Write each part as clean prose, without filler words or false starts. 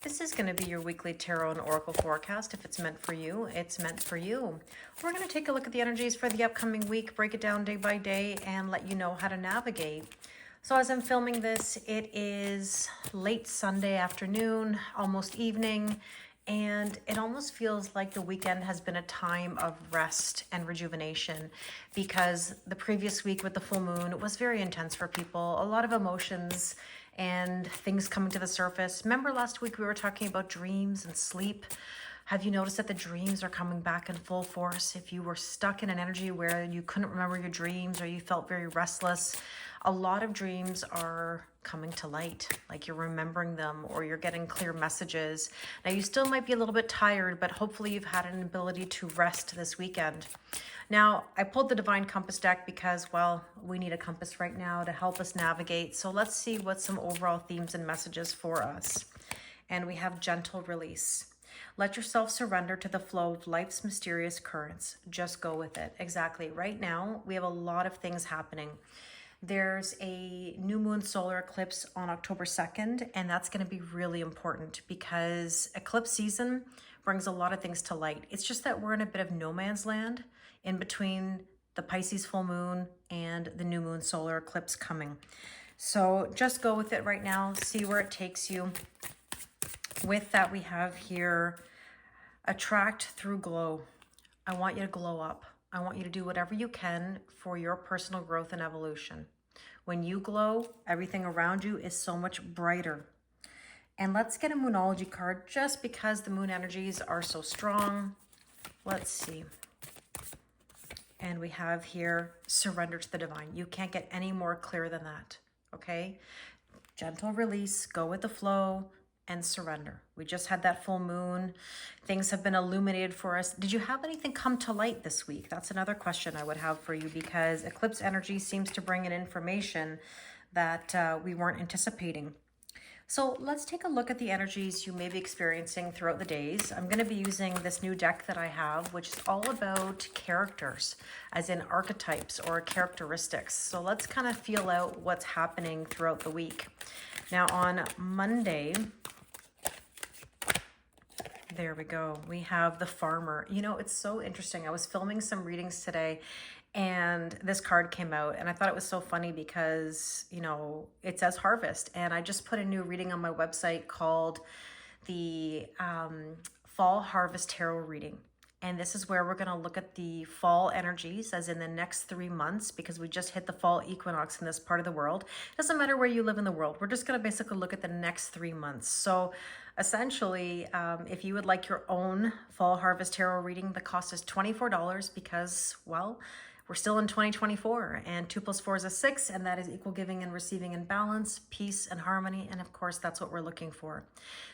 This is going to be your weekly tarot and oracle forecast. If it's meant for you, it's meant for you. We're going to take a look at the energies for the upcoming week, break it down day by day, and let you know how to navigate. So as I'm filming this, it is late Sunday afternoon, almost evening, and it almost feels like the weekend has been a time of rest and rejuvenation because the previous week with the full moon was very intense for people. A lot of emotions and things coming to the surface. Remember last week we were talking about dreams and sleep? Have you noticed that the dreams are coming back in full force? If you were stuck in an energy where you couldn't remember your dreams or you felt very restless, a lot of dreams are coming to light, like you're remembering them or you're getting clear messages. Now you still might be a little bit tired, but hopefully you've had an ability to rest this weekend. Now, I pulled the Divine Compass deck because, well, we need a compass right now to help us navigate. So let's see what some overall themes and messages for us. And we have gentle release. Let yourself surrender to the flow of life's mysterious currents. Just go with it. Exactly. Right now, we have a lot of things happening. There's a new moon solar eclipse on October 2nd, and that's going to be really important because eclipse season brings a lot of things to light. It's just that we're in a bit of no man's land in between the Pisces full moon and the new moon solar eclipse coming. So just go with it right now, see where it takes you. With that, we have here attract through glow. I want you to glow up. I want you to do whatever you can for your personal growth and evolution. When you glow, everything around you is so much brighter. And let's get a Moonology card just because the moon energies are so strong. Let's see. And we have here, surrender to the divine. You can't get any more clear than that, okay? Gentle release, go with the flow, and surrender. We just had that full moon. Things have been illuminated for us. Did you have anything come to light this week? That's another question I would have for you because eclipse energy seems to bring in information that we weren't anticipating. So let's take a look at the energies you may be experiencing throughout the days. I'm going to be using this new deck that I have, which is all about characters, as in archetypes or characteristics. So let's kind of feel out what's happening throughout the week. Now on Monday, there we go. We have the farmer. You know, it's so interesting. I was filming some readings today and this card came out and I thought it was so funny because, you know, it says harvest. And I just put a new reading on my website called the Fall Harvest Tarot Reading. And this is where we're going to look at the fall energies as in the next 3 months because we just hit the fall equinox in this part of the world. It doesn't matter where you live in the world. We're just going to basically look at the next 3 months. So essentially, if you would like your own fall harvest tarot reading, the cost is $24 because, well, we're still in 2024 and 2 + 4 is 6, and that is equal giving and receiving in balance, peace and harmony. And of course, that's what we're looking for.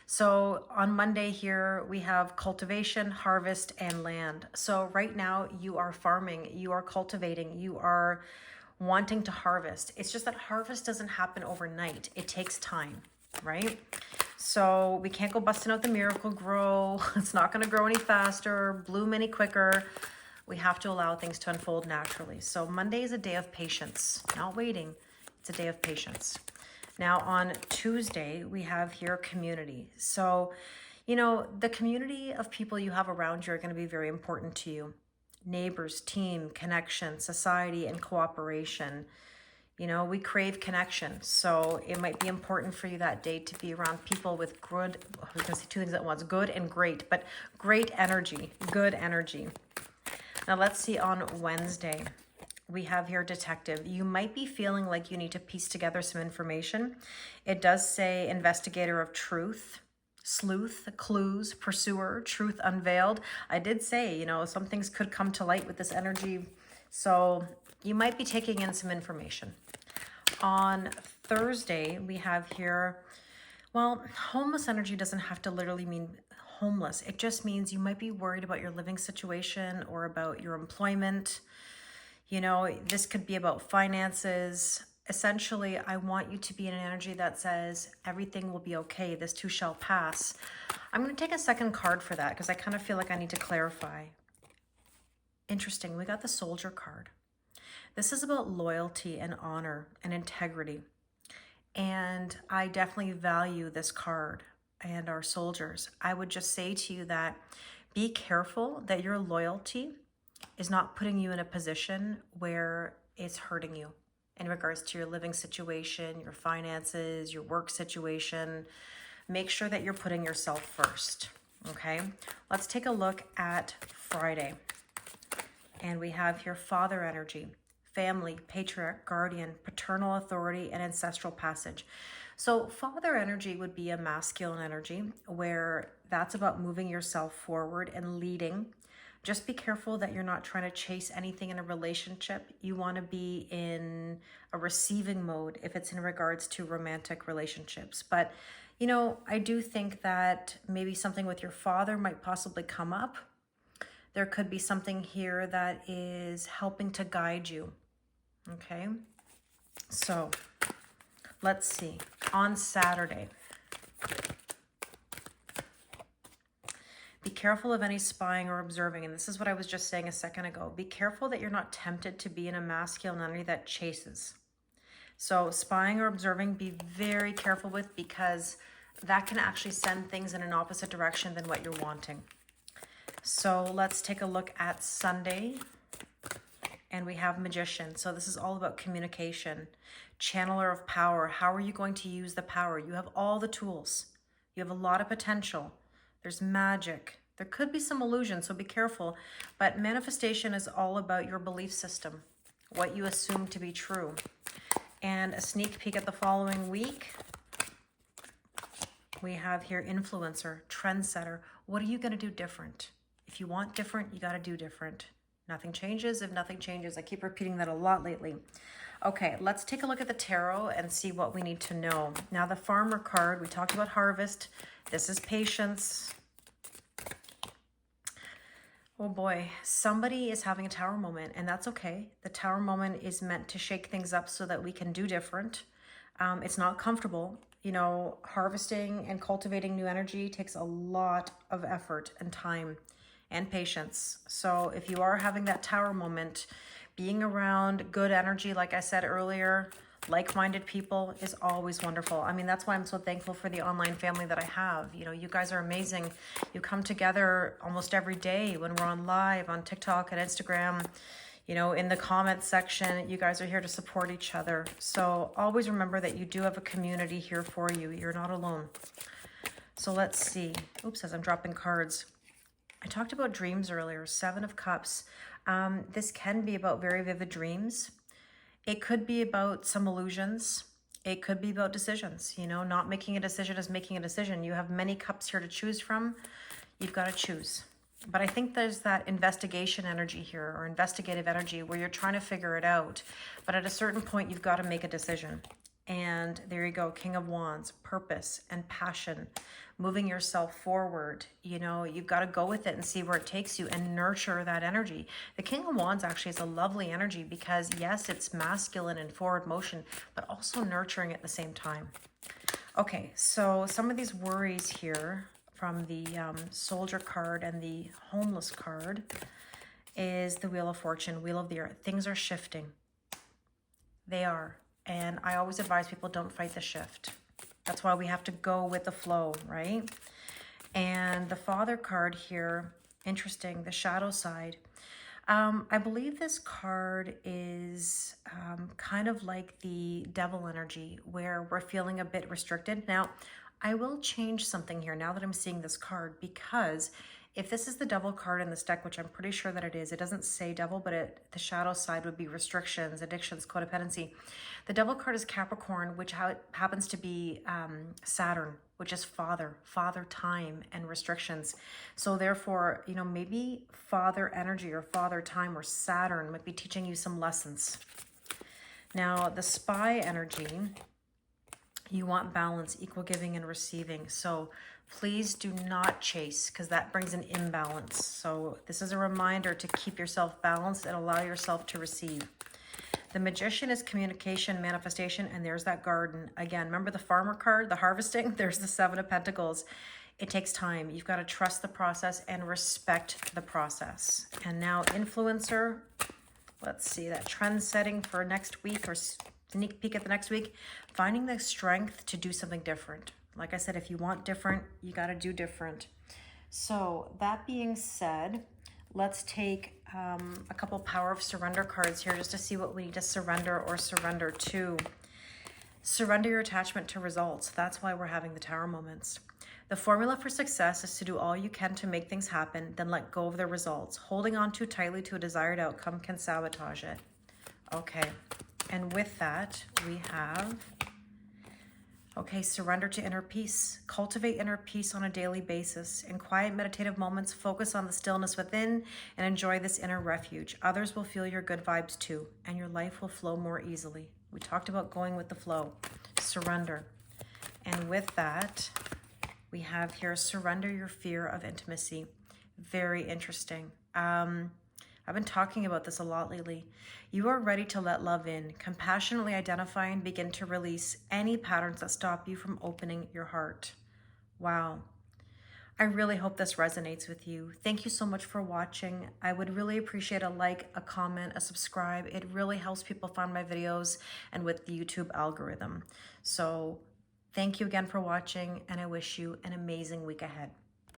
So on Monday here, we have cultivation, harvest, and land. So right now you are farming, you are cultivating, you are wanting to harvest. It's just that harvest doesn't happen overnight. It takes time, right? So we can't go busting out the miracle grow. It's not going to grow any faster, bloom any quicker. We have to allow things to unfold naturally. So Monday is a day of patience, not waiting. It's a day of patience. Now on Tuesday, we have here community. So, you know, the community of people you have around you are going to be very important to you. Neighbors, team, connection, society, and cooperation. You know, we crave connection. So it might be important for you that day to be around people with good, I was going to say two things at once, good and great, but great energy, good energy. Now let's see on Wednesday. We have here detective. You might be feeling like you need to piece together some information. It does say investigator of truth, sleuth, clues, pursuer, truth unveiled. I did say, you know, some things could come to light with this energy. So you might be taking in some information. On Thursday, we have here, well, homeless energy doesn't have to literally mean homeless. It just means you might be worried about your living situation or about your employment. You know, this could be about finances. Essentially, I want you to be in an energy that says everything will be okay. This too shall pass. I'm going to take a second card for that because I kind of feel like I need to clarify. Interesting. We got the soldier card. This is about loyalty and honor and integrity. And I definitely value this card. and our soldiers, I would just say to you that be careful that your loyalty is not putting you in a position where it's hurting you in regards to your living situation, your finances, your work situation. Make sure that you're putting yourself first, okay? Let's take a look at Friday. And we have here father energy, family, patriarch, guardian, paternal authority, and ancestral passage. So father energy would be a masculine energy where that's about moving yourself forward and leading. Just be careful that you're not trying to chase anything in a relationship. You want to be in a receiving mode if it's in regards to romantic relationships. But, you know, I do think that maybe something with your father might possibly come up. There could be something here that is helping to guide you. Okay, so let's see. On Saturday, be careful of any spying or observing. And this is what I was just saying a second ago. Be careful that you're not tempted to be in a masculine energy that chases. So spying or observing, be very careful with, because that can actually send things in an opposite direction than what you're wanting. So let's take a look at Sunday. And we have magician. So this is all about communication. Channeler of power. How are you going to use the power? You have all the tools. You have a lot of potential. There's magic. There could be some illusion, so be careful. But manifestation is all about your belief system, what you assume to be true. And a sneak peek at the following week. We have here influencer, trendsetter. What are you going to do different? If you want different, you got to do different. Nothing changes if nothing changes. I keep repeating that a lot lately. Okay, let's take a look at the tarot and see what we need to know. Now, the farmer card, we talked about harvest. This is patience. Oh boy, somebody is having a tower moment, and that's okay. The tower moment is meant to shake things up so that we can do different. It's not comfortable. You know, harvesting and cultivating new energy takes a lot of effort and time and patience. So if you are having that tower moment, being around good energy, like I said earlier, like-minded people is always wonderful. I mean, that's why I'm so thankful for the online family that I have. You know, you guys are amazing. You come together almost every day when we're on live on TikTok and Instagram. You know, in the comments section, you guys are here to support each other. So always remember that you do have a community here for you. You're not alone. So let's see. Oops, as I'm dropping cards. I talked about dreams earlier, 7 of Cups. This can be about very vivid dreams. It could be about some illusions. It could be about decisions. You know, not making a decision is making a decision. You have many cups here to choose from. You've got to choose. But I think there's that investigation energy here, or investigative energy, where you're trying to figure it out. But at a certain point, you've got to make a decision. And there you go, King of Wands, purpose and passion, moving yourself forward. You know, you've got to go with it and see where it takes you and nurture that energy. The King of Wands actually is a lovely energy because, yes, it's masculine and forward motion, but also nurturing at the same time. Okay, so some of these worries here from the soldier card and the homeless card is the Wheel of Fortune, Wheel of the Earth. Things are shifting. They are. And I always advise people don't fight the shift. That's why we have to go with the flow, right? And the Father card here, interesting, the shadow side. I believe this card is kind of like the devil energy where we're feeling a bit restricted. Now, I will change something here now that I'm seeing this card, because if this is the devil card in this deck, which I'm pretty sure that it is, it doesn't say devil, but the shadow side would be restrictions, addictions, codependency. The devil card is Capricorn, which happens to be Saturn, which is father time and restrictions. So therefore, you know, maybe father energy or father time or Saturn might be teaching you some lessons. Now, the spy energy, you want balance, equal giving and receiving. So please do not chase, because that brings an imbalance. So this is a reminder to keep yourself balanced and allow yourself to receive. The Magician is communication, manifestation, and there's that garden. Again, remember the farmer card, the harvesting? There's the 7 of Pentacles. It takes time. You've got to trust the process and respect the process. And now influencer. Let's see, that trend setting for next week, or sneak peek at the next week. Finding the strength to do something different. Like I said, if you want different, you got to do different. So that being said, let's take a couple Power of Surrender cards here just to see what we need to surrender or surrender to. Surrender your attachment to results. That's why we're having the Tower moments. The formula for success is to do all you can to make things happen, then let go of the results. Holding on too tightly to a desired outcome can sabotage it. Okay, and with that, we have, okay, surrender to inner peace. Cultivate inner peace on a daily basis. In quiet meditative moments, focus on the stillness within and enjoy this inner refuge. Others will feel your good vibes too, and your life will flow more easily. We talked about going with the flow. Surrender. And with that, we have here, surrender your fear of intimacy. Very interesting. I've been talking about this a lot lately. You are ready to let love in, compassionately identify and begin to release any patterns that stop you from opening your heart. Wow. I really hope this resonates with you. Thank you so much for watching. I would really appreciate a like, a comment, a subscribe. It really helps people find my videos and with the YouTube algorithm. So thank you again for watching, and I wish you an amazing week ahead.